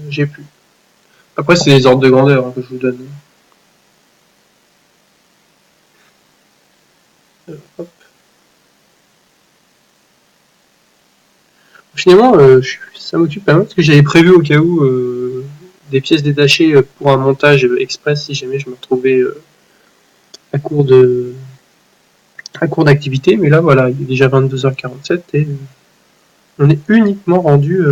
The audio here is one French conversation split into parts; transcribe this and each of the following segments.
J'ai plus. Après, c'est les ordres de grandeur hein, que je vous donne. Hop. Finalement, ça m'occupe pas mal parce que j'avais prévu au cas où des pièces détachées pour un montage express si jamais je me retrouvais à court de à court d'activité. Mais là, voilà, il est déjà 22h47 et on est uniquement rendu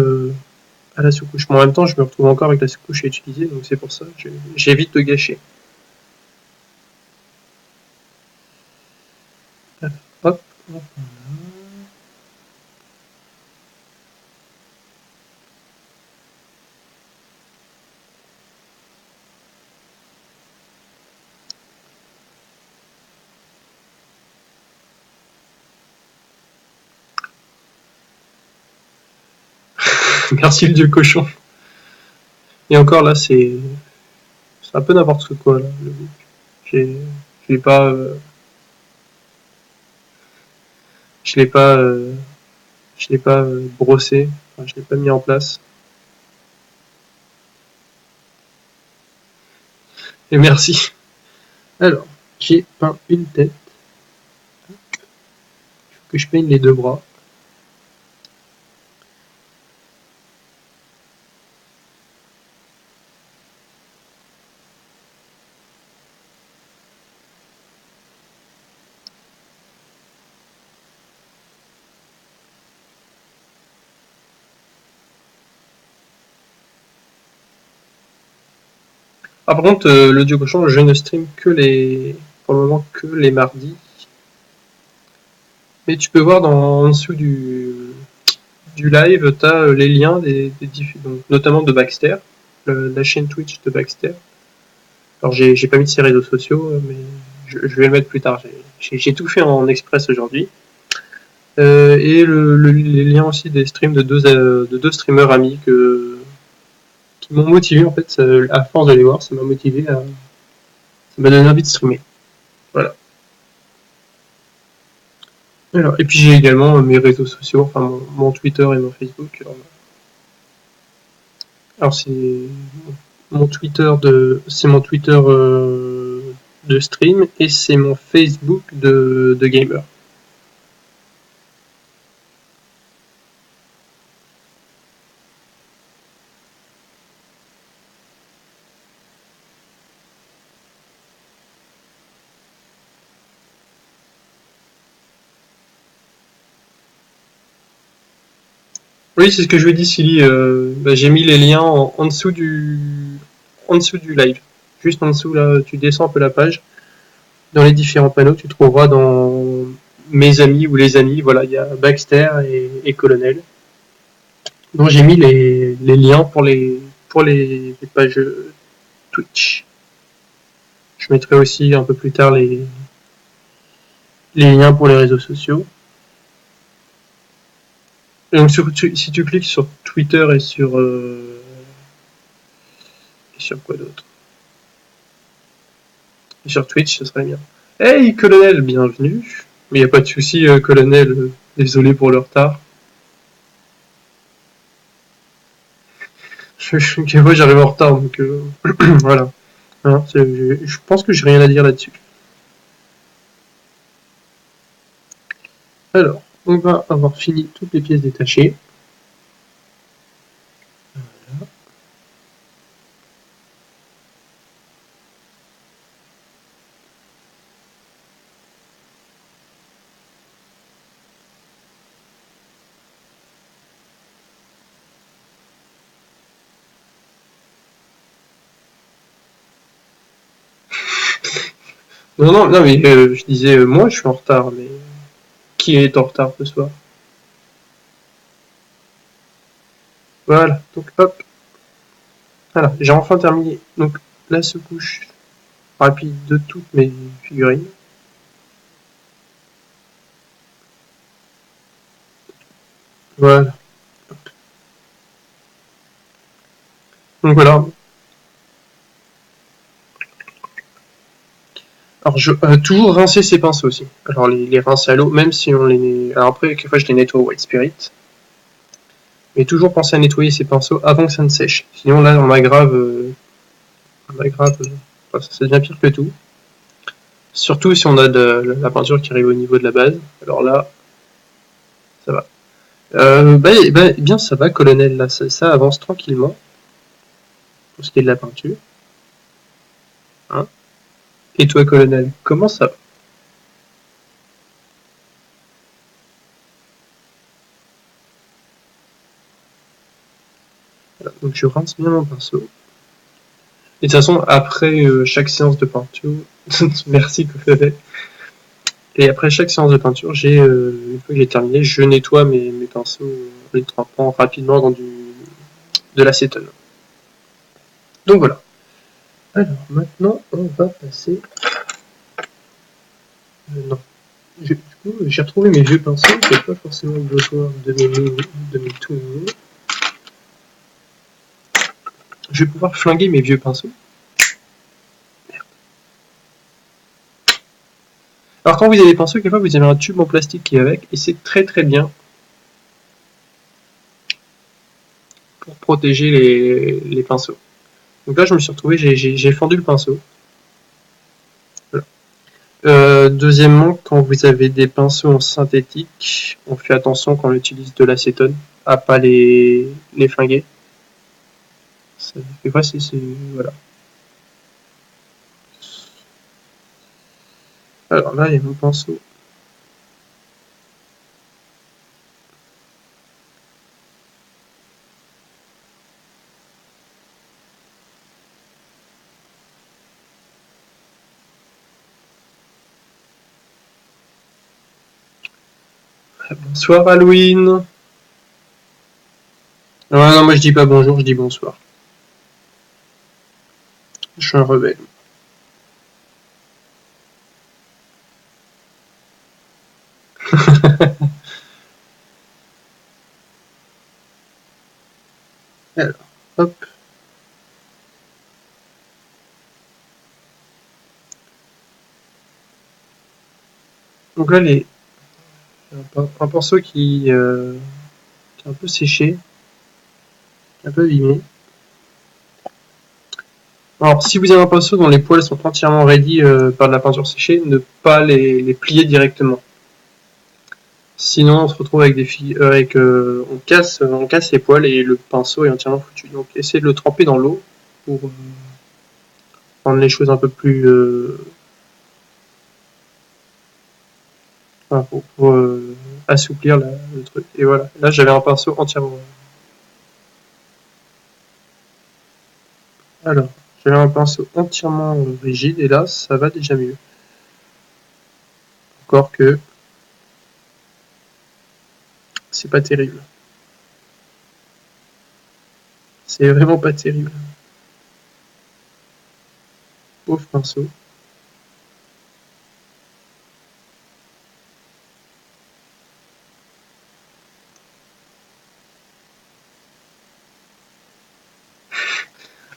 à la sous-couche. Mais en même temps, je me retrouve encore avec la sous-couche à utiliser, donc c'est pour ça que j'évite de gâcher. Hop, hop. Merci le dieu cochon. Et encore là, c'est un peu n'importe quoi là. J'ai je l'ai pas je l'ai pas je l'ai pas brossé, enfin, je l'ai pas mis en place. Et merci. Alors, j'ai peint une tête. Il faut que je peigne les deux bras. Ah, par contre, le dieu cochon, je ne stream pour le moment, que les mardis. Mais tu peux voir en dessous du live, tu as les liens donc, notamment de Baxter, la chaîne Twitch de Baxter. Alors, j'ai pas mis de ses réseaux sociaux, mais je vais le mettre plus tard. J'ai tout fait en express aujourd'hui. Et les liens aussi des streams de deux streamers amis qui m'ont motivé en fait, à force de les voir, ça m'a motivé, ça m'a donné envie de streamer. Voilà. Alors, et puis j'ai également mes réseaux sociaux, enfin mon Twitter et mon Facebook. Alors c'est mon Twitter de stream et c'est mon Facebook de gamer. Oui, c'est ce que je lui ai dit, Silly. J'ai mis les liens en dessous du live. Juste en dessous, là, tu descends un peu la page. Dans les différents panneaux, tu trouveras dans mes amis ou les amis, voilà, il y a Baxter et Colonel. Donc j'ai mis les liens pour les pages Twitch. Je mettrai aussi un peu plus tard les liens pour les réseaux sociaux. Et donc si tu cliques sur Twitter et sur quoi d'autre, et sur Twitch, ce serait bien. Hey Colonel, bienvenue. Mais il n'y a pas de souci, Colonel. Désolé pour le retard. Moi j'arrive en retard, donc voilà. Hein, je pense que j'ai rien à dire là-dessus. Alors, on va avoir fini toutes les pièces détachées. Voilà. Non, non, non, mais je disais, moi je suis en retard, mais qui est en retard ce soir? Voilà, donc hop, voilà, j'ai enfin terminé. Donc la sous-couche rapide de toutes mes figurines. Voilà. Donc voilà. Alors toujours rincer ses pinceaux aussi. Alors les rincer à l'eau, même si on les. Alors après, quelquefois je les nettoie au White Spirit. Mais toujours penser à nettoyer ses pinceaux avant que ça ne sèche. Sinon là on aggrave, enfin, ça devient pire que tout. Surtout si on a de la peinture qui arrive au niveau de la base. Alors là, ça va. Bien ça va, colonel, là, ça avance tranquillement. Pour ce qui est de la peinture. Hein. Et toi, colonel, comment ça va? Voilà, donc je rince bien mon pinceau. Et de toute façon, après chaque séance de peinture, merci colonel. Et après chaque séance de peinture, une fois que j'ai terminé, je nettoie mes pinceaux en les trempant rapidement dans de l'acétone. Donc voilà. Alors maintenant, on va passer. Non. Du coup, j'ai retrouvé mes vieux pinceaux, j'ai pas forcément besoin de mes tout nouveaux. Je vais pouvoir flinguer mes vieux pinceaux. Merde. Alors quand vous avez des pinceaux, quelquefois vous avez un tube en plastique qui est avec, et c'est très très bien pour protéger les pinceaux. Donc là je me suis retrouvé, j'ai fendu le pinceau. Voilà. Deuxièmement, quand vous avez des pinceaux en synthétique, on fait attention quand on utilise de l'acétone à pas les flinguer. Des fois c'est voilà. Alors là il y a mon pinceau. Bonsoir Halloween. Non, moi je dis pas bonjour, je dis bonsoir. Je suis un rebelle. Alors, hop. Donc là, un pinceau qui est un peu séché, un peu abîmé. Alors, si vous avez un pinceau dont les poils sont entièrement raidis par de la peinture séchée, ne pas les plier directement. Sinon, on se retrouve avec on casse les poils et le pinceau est entièrement foutu. Donc, essayez de le tremper dans l'eau pour rendre les choses un peu plus pour assouplir le truc. Et voilà. Là, j'avais un pinceau entièrement. Alors, j'avais un pinceau entièrement rigide et là, ça va déjà mieux. Encore que c'est pas terrible. C'est vraiment pas terrible. Pauvre pinceau.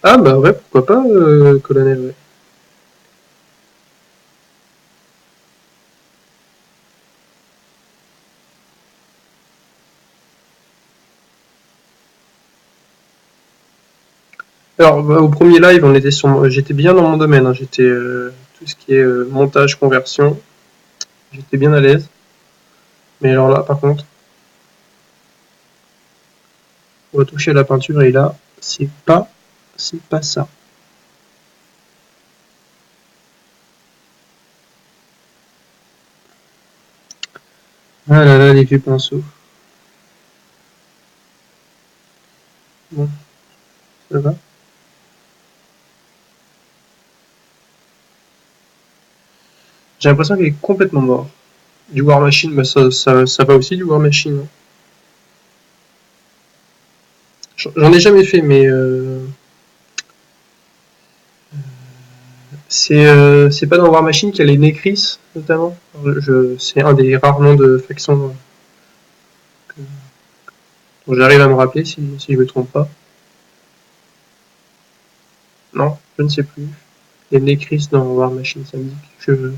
Ah bah ouais, pourquoi pas, colonel, ouais. Alors, au premier live, j'étais bien dans mon domaine, hein. J'étais tout ce qui est montage, conversion, j'étais bien à l'aise. Mais alors là, par contre, on va toucher à la peinture et là, c'est pas ça. Ah là là, les vieux pinceaux. Bon, ça va. J'ai l'impression qu'il est complètement mort. Du War Machine, bah ça va aussi du War Machine. Hein. J'en ai jamais fait, mais c'est pas dans War Machine qu'il y a les Necris, notamment. C'est un des rares noms de factions dont j'arrive à me rappeler, si je me trompe pas. Non, je ne sais plus. Les Necris dans War Machine, ça me dit que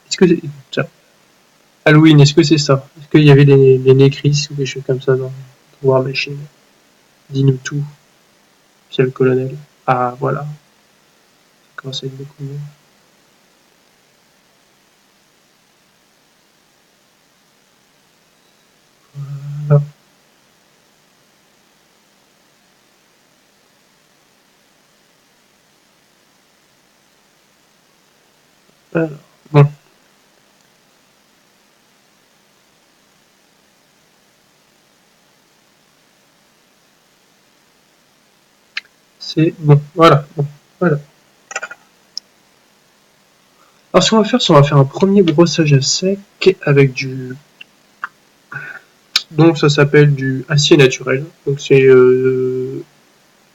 Est-ce que tiens, Halloween, est-ce que c'est ça? Est-ce qu'il y avait des Necris ou des choses comme ça dans War Machine. Dis-nous tout, c'est le colonel. Ah, voilà. Ça commence à être beaucoup mieux. Voilà. Alors, bon. C'est bon. Voilà. Bon. Voilà. Alors, ce qu'on va faire, c'est qu'on va faire un premier brossage à sec avec du. Donc, ça s'appelle du acier naturel. Donc, c'est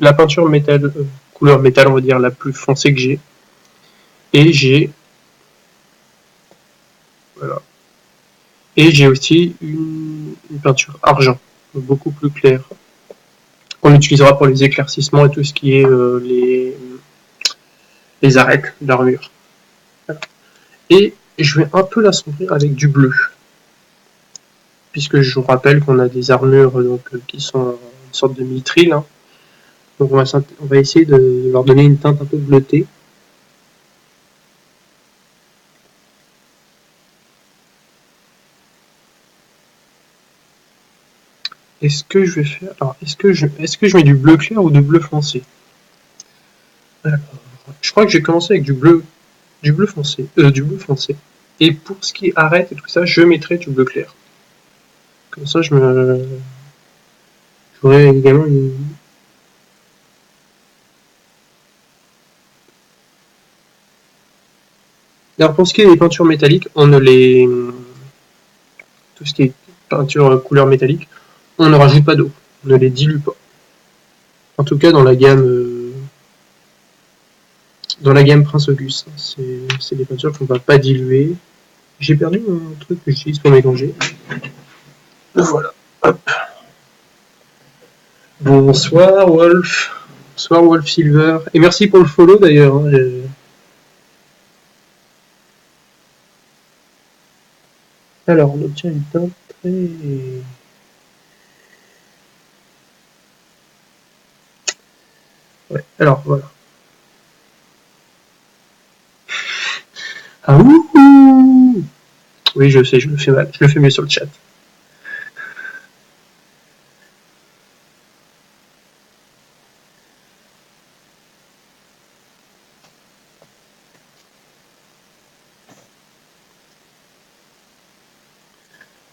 la peinture métal, couleur métal, on va dire, la plus foncée que j'ai. Et j'ai. Voilà. Et j'ai aussi une peinture argent, beaucoup plus claire, qu'on utilisera pour les éclaircissements et tout ce qui est les arêtes d'armure. Et je vais un peu l'assombrir avec du bleu, puisque je vous rappelle qu'on a des armures qui sont une sorte de mithril. Hein. Donc on va essayer de leur donner une teinte un peu bleutée. Est-ce que je vais faire. Alors, est-ce que je mets du bleu clair ou du bleu foncé? Alors, je crois que j'ai commencé avec du bleu foncé, du bleu foncé. Et pour ce qui est arête et tout ça, je mettrai du bleu clair. Comme ça, j'aurai également une. Alors pour ce qui est des peintures métalliques, on ne les. Tout ce qui est peinture couleur métallique, on ne rajoute pas d'eau, on ne les dilue pas. En tout cas, dans la gamme Prince Auguste, c'est des peintures qu'on ne va pas diluer. J'ai perdu mon truc que j'utilise pour mélanger. Voilà. Hop. Bonsoir Wolf. Bonsoir Wolf Silver. Et merci pour le follow d'ailleurs. Hein. Alors, on obtient une teinte très. Ouais, alors voilà. Ah ouh. Oui, je sais, je le fais mal. Je le fais mieux sur le chat.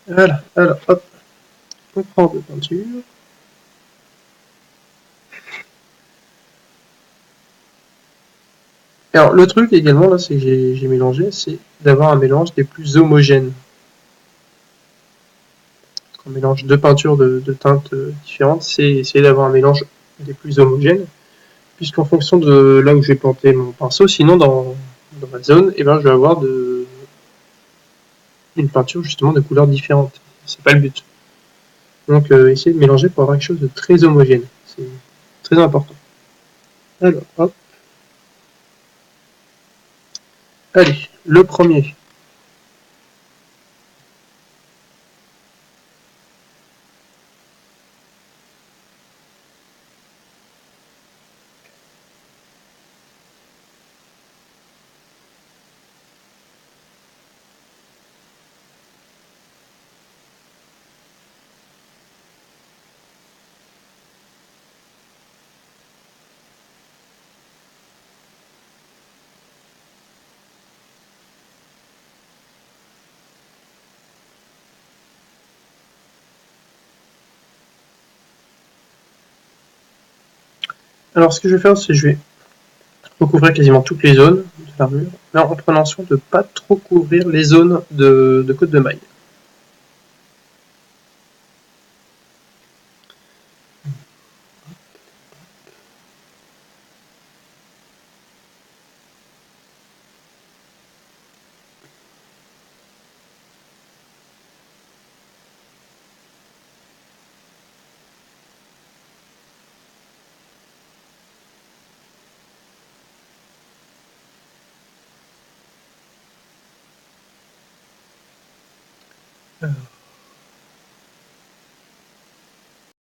Voilà, alors hop, on prend de peinture. Alors le truc également là, c'est que j'ai mélangé, c'est d'avoir un mélange des plus homogènes. On mélange deux peintures de teintes différentes, c'est essayer d'avoir un mélange des plus homogènes, puisqu'en fonction de là où je vais planter mon pinceau, sinon dans ma zone, eh ben, je vais avoir une peinture justement de couleurs différentes. C'est pas le but. Donc essayer de mélanger pour avoir quelque chose de très homogène. C'est très important. Alors, hop. Allez, le premier. Alors ce que je vais faire, c'est que je vais recouvrir quasiment toutes les zones de l'armure, mais en prenant soin de ne pas trop couvrir les zones de côte de maille.